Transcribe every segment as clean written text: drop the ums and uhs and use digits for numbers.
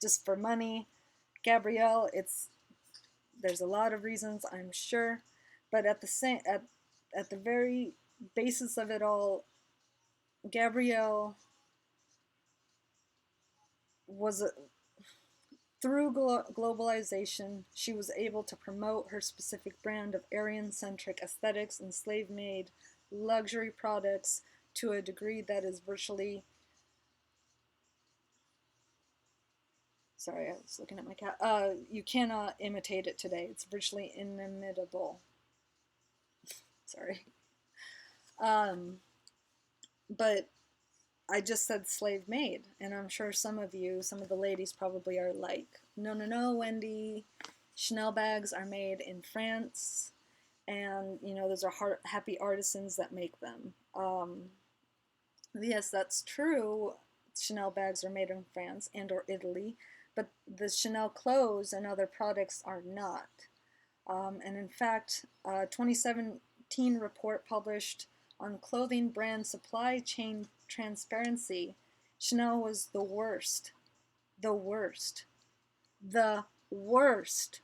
just for money. Gabrielle, there's a lot of reasons, I'm sure, but at the very basis of it all, Gabrielle was a, through globalization, she was able to promote her specific brand of Aryan-centric aesthetics and slave-made luxury products to a degree that is virtually, sorry, I was looking at my cat. You cannot imitate it today. It's virtually inimitable. Sorry. Um, but I just said slave made, and I'm sure some of you, some of the ladies probably are like, no, no, no, Wendy. Chanel bags are made in France, and those are happy artisans that make them. Yes, that's true. Chanel bags are made in France and or Italy, but the Chanel clothes and other products are not. And in fact, a 2017 report published on clothing brand supply chain transparency, Chanel was the worst, the worst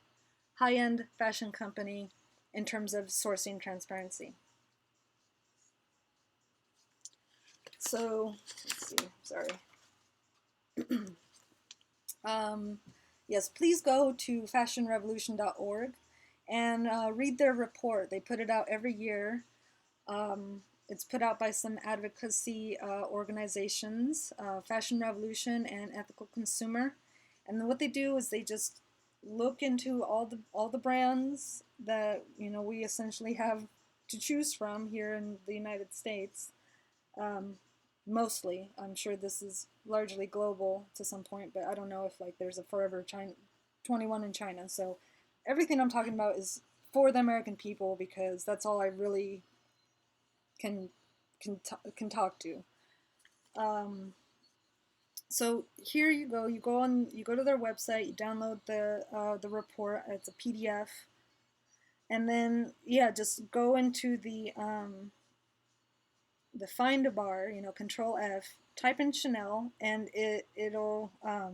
high-end fashion company in terms of sourcing transparency. So, let's see, sorry. Yes, please go to fashionrevolution.org and read their report. They put it out every year. It's put out by some advocacy organizations, Fashion Revolution and Ethical Consumer. And what they do is they just look into all the brands that we essentially have to choose from here in the United States. Mostly, I'm sure this is largely global to some point, but I don't know if like there's a Forever China 21 in China. So everything I'm talking about is for the American people because that's all I really can talk to. So here you go. You go to their website. You download the report. It's a PDF, and then yeah, just go into the find a bar. Control F. Type in Chanel, and it'll I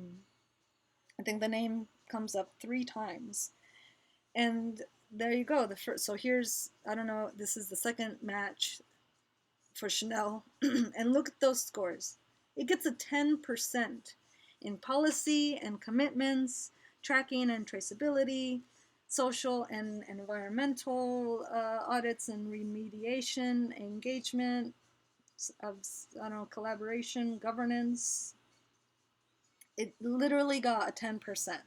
think the name comes up 3 times, and there you go. The first. So here's, I don't know. This is the second match for Chanel, and look at those scores. It gets a 10% in policy and commitments, tracking and traceability, social and environmental audits and remediation, engagement, of, I don't know, collaboration, governance. It literally got a 10%.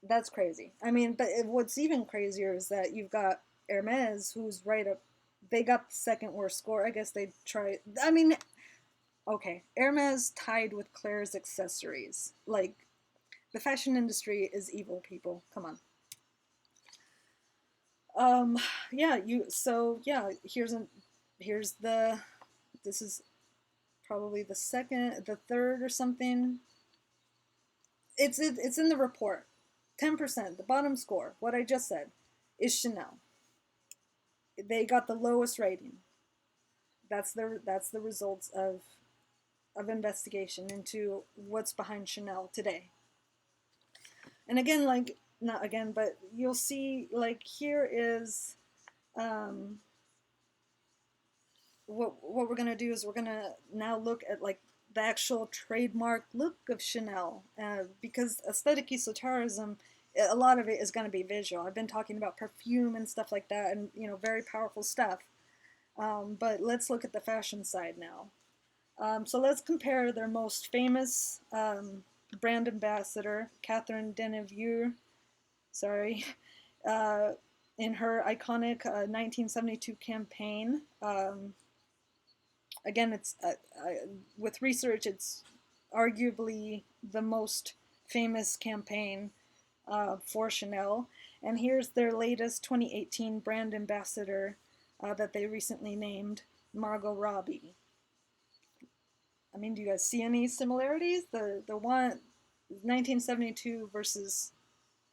That's crazy. I mean, but what's even crazier is that you've got Hermes, who's right up. They got the second worst score. I guess they tried. I mean, okay, Hermes tied with Claire's accessories. Like, the fashion industry is evil, people. Come on. Yeah, here's the, this is probably the third or something. It's in the report. 10%, the bottom score, what I just said, is Chanel. They got the lowest rating. That's the results of investigation into what's behind Chanel today. And again, like, not again, but you'll see, like, here is what we're gonna do is we're gonna now look at like the actual trademark look of Chanel, because aesthetic esotericism, a lot of it is going to be visual. I've been talking about perfume and stuff like that, and very powerful stuff. But let's look at the fashion side now. So let's compare their most famous brand ambassador, Catherine Deneuve, sorry, in her iconic 1972 campaign. Again, it's with research, it's arguably the most famous campaign for Chanel. And here's their latest 2018 brand ambassador that they recently named, Margot Robbie. I mean, do you guys see any similarities? The one 1972 versus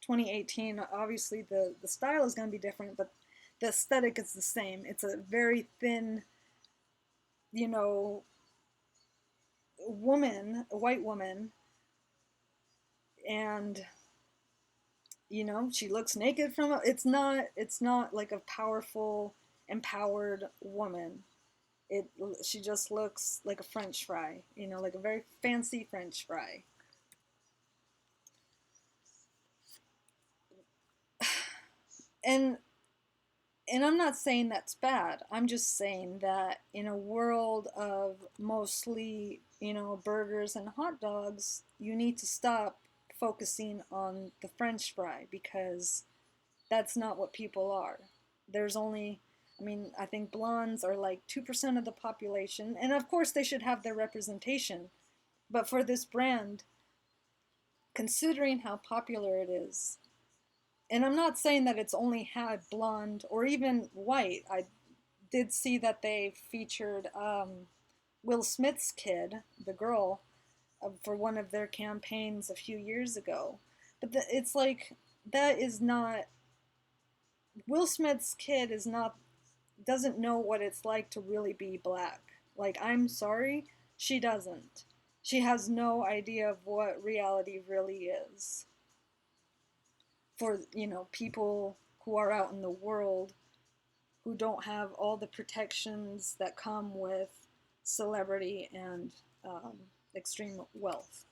2018, obviously the style is going to be different, but the aesthetic is the same. It's a very thin, woman, a white woman, and she looks naked from it's not like a powerful, empowered woman. it she just looks like a French fry, like a very fancy French fry. And I'm not saying that's bad. I'm just saying that in a world of mostly, burgers and hot dogs, you need to stop focusing on the French fry, because that's not what people are. There's only, I think blondes are like 2% of the population, and of course they should have their representation. But for this brand, considering how popular it is, and I'm not saying that it's only had blonde or even white. I did see that they featured Will Smith's kid, the girl, for one of their campaigns a few years ago. But it's like, that is not, Will Smith's kid is not, doesn't know what it's like to really be black. Like, I'm sorry, she doesn't. She has no idea of what reality really is. For, people who are out in the world who don't have all the protections that come with celebrity and extreme wealth.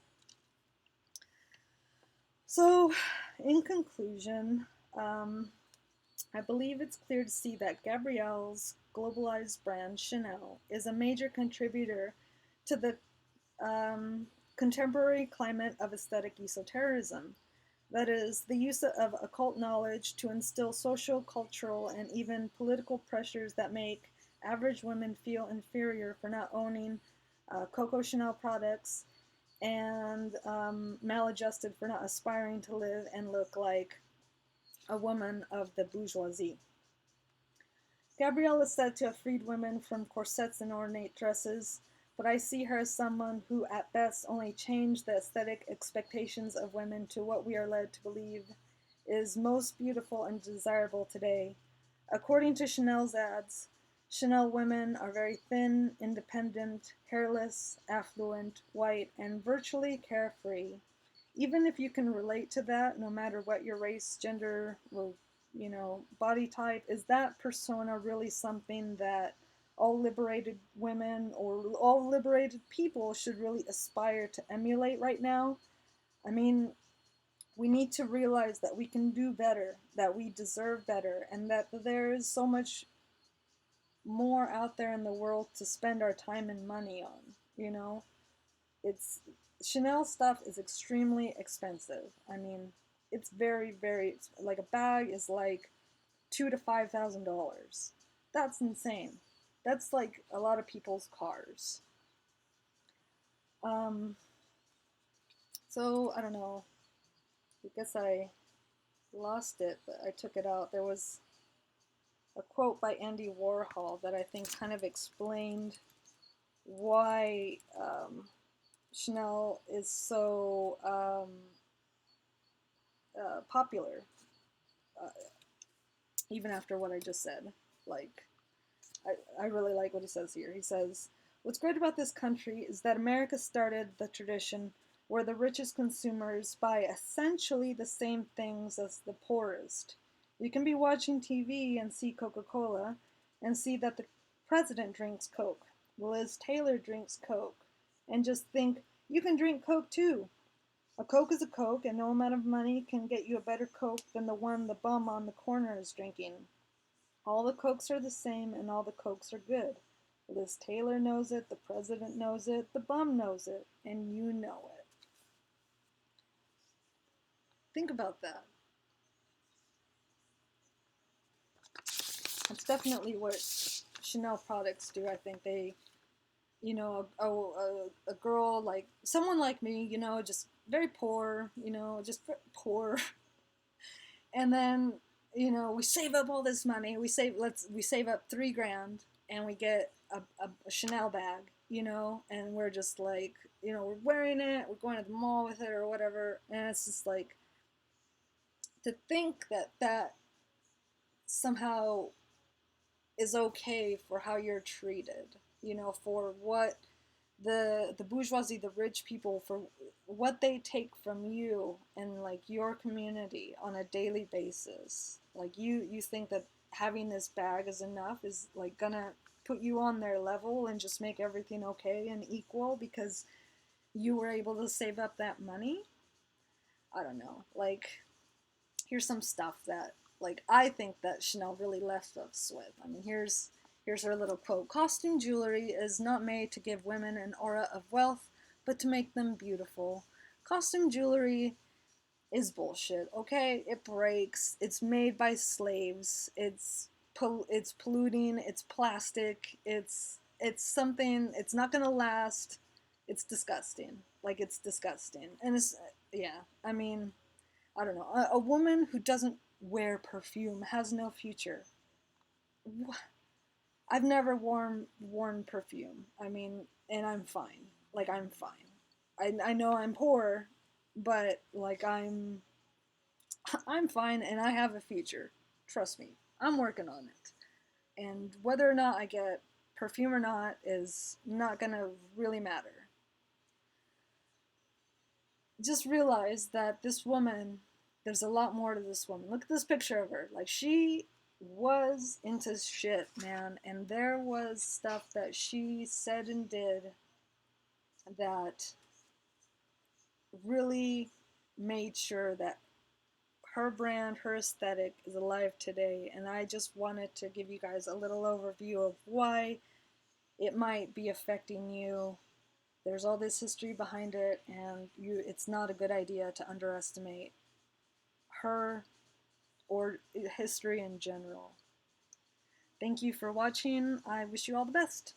So, in conclusion, I believe it's clear to see that Gabrielle's globalized brand, Chanel, is a major contributor to the contemporary climate of aesthetic esoterrorism. That is, the use of occult knowledge to instill social, cultural, and even political pressures that make average women feel inferior for not owning Coco Chanel products, and maladjusted for not aspiring to live and look like a woman of the bourgeoisie. Gabrielle is said to have freed women from corsets and ornate dresses, but I see her as someone who at best only changed the aesthetic expectations of women to what we are led to believe is most beautiful and desirable today. According to Chanel's ads, Chanel women are very thin, independent, hairless, affluent, white, and virtually carefree. Even if you can relate to that, no matter what your race, gender, or body type, is that persona really something that all liberated women or all liberated people should really aspire to emulate right now? We need to realize that we can do better, that we deserve better, and that there is so much more out there in the world to spend our time and money on. It's Chanel stuff is extremely expensive. It's very, very, like, a bag is like $2,000 to $5,000. That's insane. That's like a lot of people's cars. So I don't know. I guess I lost it, but I took it out. There was a quote by Andy Warhol that I think kind of explained why Chanel is so popular, uh, even after what I just said. Like, I really like what he says here. He says, "What's great about this country is that America started the tradition where the richest consumers buy essentially the same things as the poorest. You can be watching TV and see Coca-Cola and see that the president drinks Coke. Liz Taylor drinks Coke. And just think, you can drink Coke too. A Coke is a Coke, and no amount of money can get you a better Coke than the one the bum on the corner is drinking. All the Cokes are the same, and all the Cokes are good. Liz Taylor knows it, the president knows it, the bum knows it, and you know it." Think about that. That's definitely what Chanel products do. I think they, a girl like, someone like me, just very poor, just poor. And then, we save up all this money. We save up $3,000 and we get a Chanel bag, and we're just like, we're wearing it, we're going to the mall with it or whatever. And it's just like, to think that somehow is okay for how you're treated, for what the bourgeoisie, the rich people, for what they take from you and like your community on a daily basis. Like you think that having this bag is enough, is like gonna put you on their level and just make everything okay and equal because you were able to save up that money. I don't know. Like, here's some stuff that like I think that Chanel really left us with. I mean, here's her little quote. Costume jewelry is not made to give women an aura of wealth, but to make them beautiful. Costume jewelry is bullshit, okay? It breaks. It's made by slaves. It's polluting. It's plastic. It's something. It's not gonna last. It's disgusting. Like, it's disgusting. And it's, yeah. I mean, I don't know. A woman who doesn't wear perfume has no future. I've never worn perfume. I mean, and I'm fine. Like, I'm fine. I know I'm poor, but like I'm fine and I have a future. Trust me. I'm working on it. And whether or not I get perfume or not is not gonna really matter. Just realize that this woman, there's a lot more to this woman. Look at this picture of her. Like, she was into shit, man. And there was stuff that she said and did that really made sure that her brand, her aesthetic is alive today. And I just wanted to give you guys a little overview of why it might be affecting you. There's all this history behind it, and it's not a good idea to underestimate her or history in general. Thank you for watching. I wish you all the best.